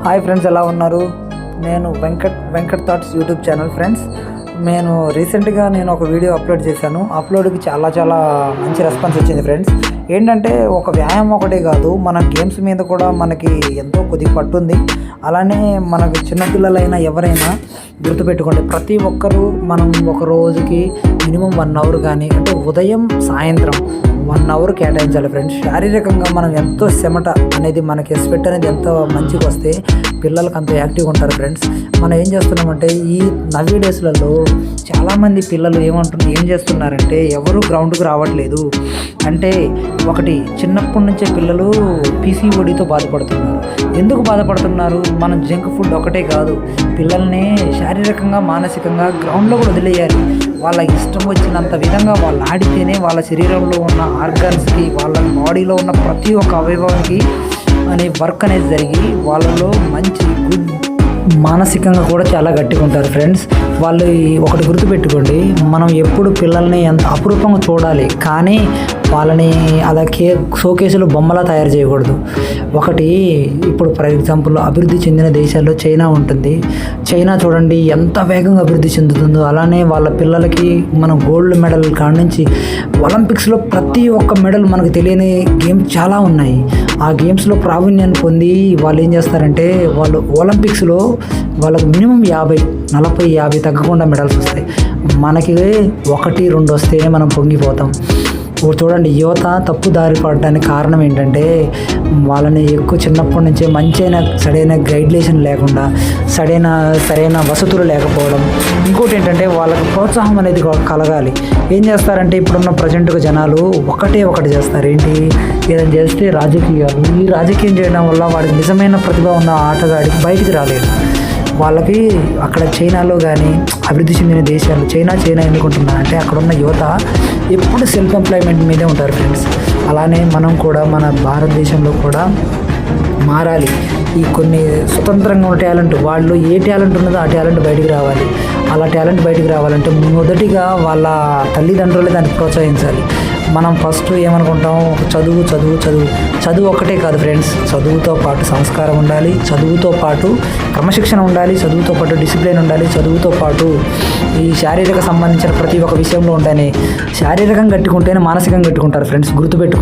Hi friends, ఎలా ఉన్నారు? నేను Venkat thoughts YouTube channel. Friends, నేను రీసెంట్గా ఒక వీడియో అప్లోడ్ చేశాను. అప్లోడ్కి చాలా మంచి రెస్పాన్స్ వచ్చింది. ఫ్రెండ్స్, ఏంటంటే ఒక వ్యాయామం ఒకటే కాదు, మన గేమ్స్ మీద కూడా మనకి ఎంతో కొద్దిగా పట్టుంది. అలానే మనకు చిన్నపిల్లలైనా ఎవరైనా గుర్తుపెట్టుకోండి, ప్రతి ఒక్కరూ మనం ఒక రోజుకి మినిమం 1 అవర్ కానీ, అంటే ఉదయం సాయంత్రం 1 అవర్ కేటాయించాలి. ఫ్రెండ్స్, శారీరకంగా మనం ఎంతో చెమట అనేది, మనకి స్వెట్ అనేది ఎంతో మంచిగా వస్తే పిల్లలకు అంత యాక్టివ్గా ఉంటారు. ఫ్రెండ్స్, మనం ఏం చేస్తున్నామంటే ఈ నవ్వీ డేస్లలో చాలామంది పిల్లలు ఏం చేస్తున్నారంటే ఎవరు గ్రౌండ్కి రావట్లేదు. అంటే ఒకటి, చిన్నప్పటి నుంచే పిల్లలు పీసీఓడితో బాధపడుతున్నారు. ఎందుకు బాధపడుతున్నారు? మనం జంక్ ఫుడ్ ఒకటే కాదు, పిల్లల్ని శారీరకంగా మానసికంగా గ్రౌండ్లో కూడా వదిలేయాలి. వాళ్ళ ఇష్టం వచ్చినంత విధంగా వాళ్ళు ఆడితేనే వాళ్ళ శరీరంలో ఉన్న ఆర్గాన్స్కి, వాళ్ళ బాడీలో ఉన్న ప్రతి ఒక్క అవయవానికి అనే వర్క్ అనేది జరిగి వాళ్ళలో మంచి గుడ్ మానసికంగా కూడా చాలా గట్టిగా ఉంటారు. ఫ్రెండ్స్, వాళ్ళు ఒకటి గుర్తుపెట్టుకోండి, మనం ఎప్పుడు పిల్లల్ని ఎంత అపురూపంగా చూడాలి, కానీ వాళ్ళని అలా షోకేసులో బొమ్మలా తయారు చేయకూడదు. ఒకటి, ఇప్పుడు ఫర్ ఎగ్జాంపుల్ అభివృద్ధి చెందిన దేశాల్లో చైనా ఉంటుంది. చైనా చూడండి ఎంత వేగంగా అభివృద్ధి చెందుతుందో, అలానే వాళ్ళ పిల్లలకి మనం గోల్డ్ మెడల్ కాడ నుంచి ఒలింపిక్స్లో ప్రతి ఒక్క మెడల్ మనకు తెలియని గేమ్ చాలా ఉన్నాయి. ఆ గేమ్స్లో ప్రావీణ్యాన్ని పొంది వాళ్ళు ఏం చేస్తారంటే, వాళ్ళు ఒలింపిక్స్లో వాళ్ళకు మినిమం 40-50 తగ్గకుండా మెడల్స్ వస్తాయి. మనకి 1-2 వస్తేనే మనం పొంగిపోతాం. చూడండి, యువత తప్పు దారి పడడానికి కారణం ఏంటంటే, వాళ్ళని ఎక్కువ చిన్నప్పటి నుంచే సరైన గైడ్లైన్ లేకుండా, సరైన వసతులు లేకపోవడం. ఇంకోటి ఏంటంటే, వాళ్ళకి ప్రోత్సాహం అనేది కలగాలి. ఏం చేస్తారంటే, ఇప్పుడున్న ప్రజెంట్గా జనాలు ఒకటి చేస్తారు. ఏంటి? ఏదైనా చేస్తే రాజకీయాలు. ఈ రాజకీయం చేయడం వల్ల వాడికి నిజమైన ప్రతిభ ఉన్న ఆటగాడికి బయటికి రాలేడు. వాళ్ళకి అక్కడ చైనాలో కానీ, అభివృద్ధి చెందిన దేశాలు చైనా ఎందుకుంటున్నారంటే, అక్కడ ఉన్న యువత ఎప్పుడు సెల్ఫ్ ఎంప్లాయ్మెంట్ మీదే ఉంటారు. ఫ్రెండ్స్, అలానే మనం కూడా మన భారతదేశంలో కూడా మారాలి. ఈ కొన్ని స్వతంత్రంగా ఉన్న టాలెంట్, వాళ్ళు ఏ టాలెంట్ ఉన్నదో ఆ టాలెంట్ బయటికి రావాలి. అలా టాలెంట్ బయటికి రావాలంటే మొదటిగా వాళ్ళ తల్లిదండ్రులే దాన్ని ప్రోత్సహించాలి. మనం ఫస్ట్ ఏమనుకుంటాం, చదువు ఒక్కటే కాదు. ఫ్రెండ్స్, చదువుతో పాటు సంస్కారం ఉండాలి, చదువుతో పాటు క్రమశిక్షణ ఉండాలి, చదువుతో పాటు డిసిప్లిన్ ఉండాలి, చదువుతో పాటు ఈ శారీరక సంబంధించిన ప్రతి ఒక్క విషయంలో ఉంటేనే శారీరకంగా గట్టుకుంటేనే మానసికంగా గట్టుకుంటారు. ఫ్రెండ్స్, గుర్తుపెట్టుకోండి.